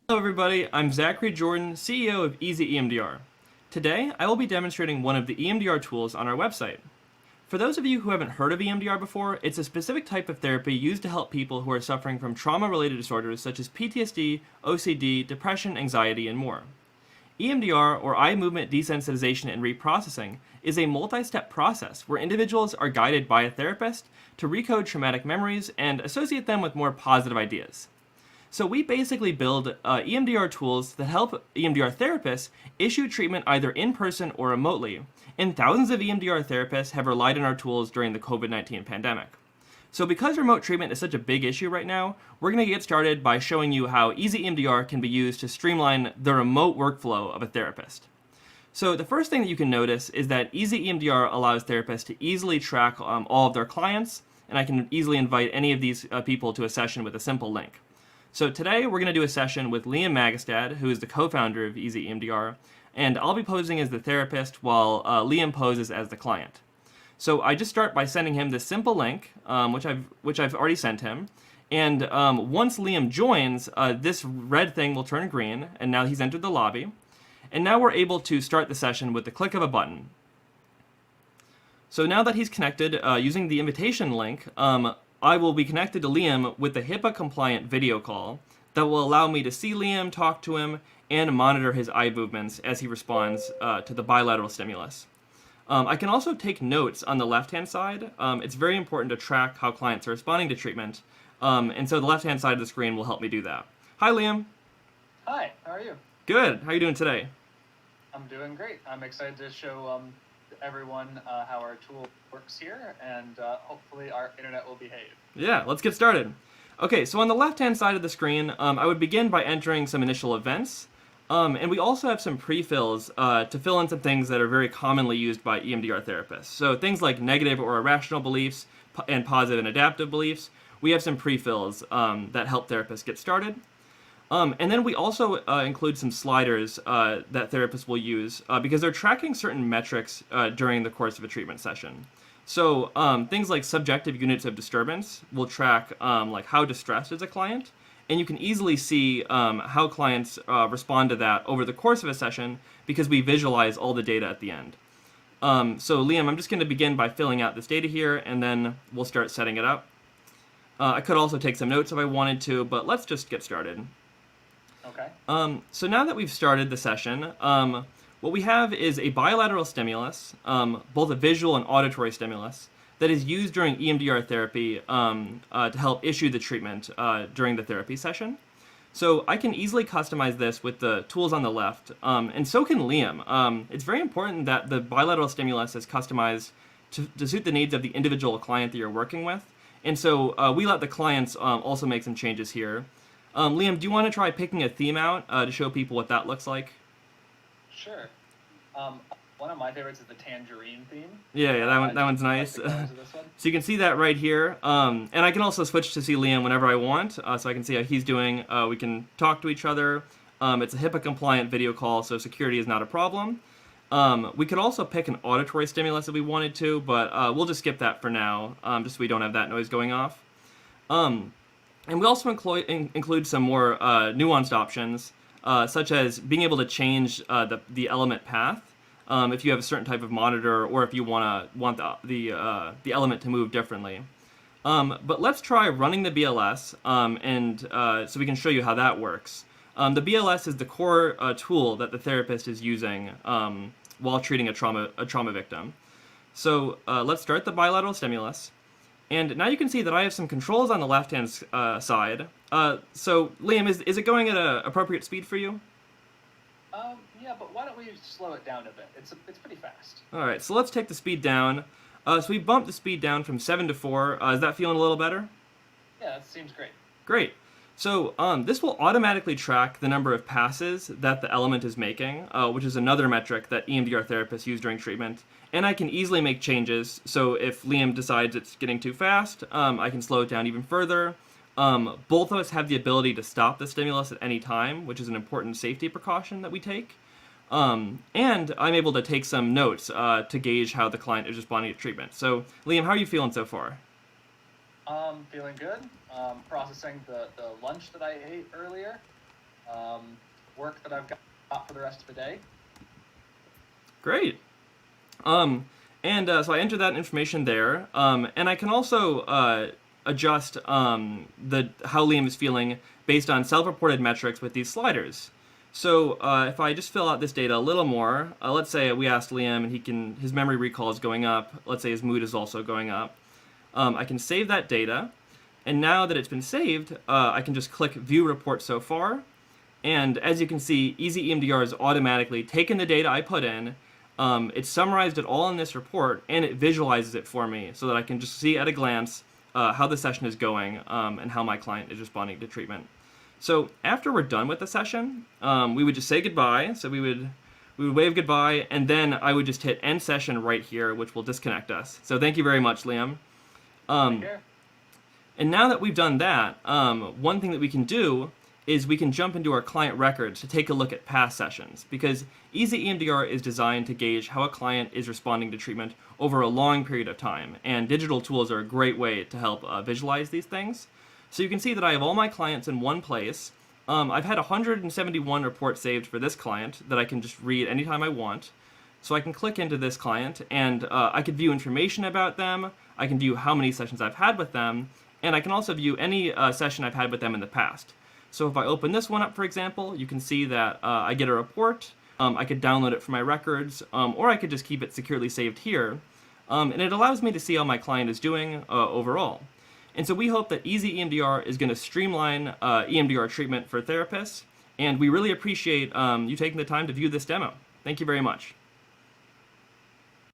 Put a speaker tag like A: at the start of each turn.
A: Hello everybody, I'm Zachary Jordan, CEO of EasyEMDR. Today, I will be demonstrating one of the EMDR tools on our website. For those of you who haven't heard of EMDR before, it's a specific type of therapy used to help people who are suffering from trauma-related disorders such as PTSD, OCD, depression, anxiety, and more. EMDR, or eye movement desensitization and reprocessing, is a multi-step process where individuals are guided by a therapist to recode traumatic memories and associate them with more positive ideas. So we basically build EMDR tools that help EMDR therapists issue treatment either in person or remotely, and thousands of EMDR therapists have relied on our tools during the COVID-19 pandemic. So because remote treatment is such a big issue right now, we're going to get started by showing you how EasyEMDR can be used to streamline the remote workflow of a therapist. So the first thing that you can notice is that EasyEMDR allows therapists to easily track all of their clients, and I can easily invite any of these people to a session with a simple link. So today we're going to do a session with Liam Magistad, who is the co-founder of EasyEMDR, and I'll be posing as the therapist while Liam poses as the client. So I just start by sending him this simple link, which I've already sent him, and once Liam joins, this red thing will turn green, and now he's entered the lobby, and now we're able to start the session with the click of a button. So now that he's connected using the invitation link, I will be connected to Liam with a HIPAA-compliant video call that will allow me to see Liam, talk to him, and monitor his eye movements as he responds to the bilateral stimulus. I can also take notes on the left-hand side. It's very important to track how clients are responding to treatment, and so the left-hand side of the screen will help me do that. Hi, Liam.
B: Hi, how are you?
A: Good. How are you doing today?
B: I'm doing great. I'm excited to show everyone how our tool works here, and hopefully our internet will behave.
A: Yeah, let's get started. Okay, so on the left-hand side of the screen, I would begin by entering some initial events. And we also have some pre-fills to fill in some things that are very commonly used by EMDR therapists. So things like negative or irrational beliefs and positive and adaptive beliefs. We have some pre-fills that help therapists get started. And then we also include some sliders that therapists will use because they're tracking certain metrics during the course of a treatment session. So things like subjective units of disturbance will track like how distressed is a client. And you can easily see how clients respond to that over the course of a session because we visualize all the data at the end. So Liam, I'm just going to begin by filling out this data here, and then we'll start setting it up. I could also take some notes if I wanted to, but let's just get started.
B: Okay.
A: So now that we've started the session, what we have is a bilateral stimulus, both a visual and auditory stimulus, that is used during EMDR therapy to help issue the treatment during the therapy session. So I can easily customize this with the tools on the left, and so can Liam. It's very important that the bilateral stimulus is customized to suit the needs of the individual client that you're working with, and so we let the clients also make some changes here. Liam, do you want to try picking a theme out to show people what that looks like?
B: Sure. One of my favorites is the tangerine theme.
A: Yeah, that one's nice.
B: Like the colors of this one.
A: So you can see that right here, and I can also switch to see Liam whenever I want, so I can see how he's doing. We can talk to each other. It's a HIPAA-compliant video call, so security is not a problem. We could also pick an auditory stimulus if we wanted to, but we'll just skip that for now, just so we don't have that noise going off. And we also include some more nuanced options, such as being able to change the element path. If you have a certain type of monitor, or if you want the element to move differently. But let's try running the BLS, so we can show you how that works. The BLS is the core tool that the therapist is using while treating a trauma victim. So let's start the bilateral stimulus. And now you can see that I have some controls on the left-hand side. So Liam, is it going at an appropriate speed for you?
B: Yeah, but why don't we slow it down a bit? It's pretty fast.
A: All right, so let's take the speed down. So we bumped the speed down from 7 to 4. Is that feeling a little better?
B: Yeah, that seems great.
A: Great. So this will automatically track the number of passes that the element is making, which is another metric that EMDR therapists use during treatment. And I can easily make changes. So if Liam decides it's getting too fast, I can slow it down even further. Both of us have the ability to stop the stimulus at any time, which is an important safety precaution that we take. And I'm able to take some notes to gauge how the client is responding to treatment. So, Liam, how are you feeling so far?
B: Feeling good. Processing the lunch that I ate earlier. work that I've got for the rest of the day.
A: Great. So I enter that information there, and I can also adjust how Liam is feeling based on self-reported metrics with these sliders. So if I just fill out this data a little more, let's say we asked Liam and his memory recall is going up. Let's say his mood is also going up. I can save that data, and now that it's been saved, I can just click View Report So Far, and as you can see, EasyEMDR has automatically taken the data I put in. It's summarized it all in this report, and it visualizes it for me so that I can just see at a glance how the session is going and how my client is responding to treatment. So after we're done with the session, we would just say goodbye. So we would wave goodbye, and then I would just hit End Session right here, which will disconnect us. So thank you very much, Liam.
B: Take care.
A: And now that we've done that, one thing that we can do is we can jump into our client records to take a look at past sessions, because EasyEMDR is designed to gauge how a client is responding to treatment over a long period of time, and digital tools are a great way to help visualize these things. So you can see that I have all my clients in one place. I've had 171 reports saved for this client that I can just read anytime I want. So I can click into this client, and I can view information about them, I can view how many sessions I've had with them, and I can also view any session I've had with them in the past. So if I open this one up, for example, you can see that I get a report. I could download it from my records, or I could just keep it securely saved here. And it allows me to see how my client is doing overall. And so we hope that EasyEMDR is going to streamline EMDR treatment for therapists, and we really appreciate you taking the time to view this demo. Thank you very much.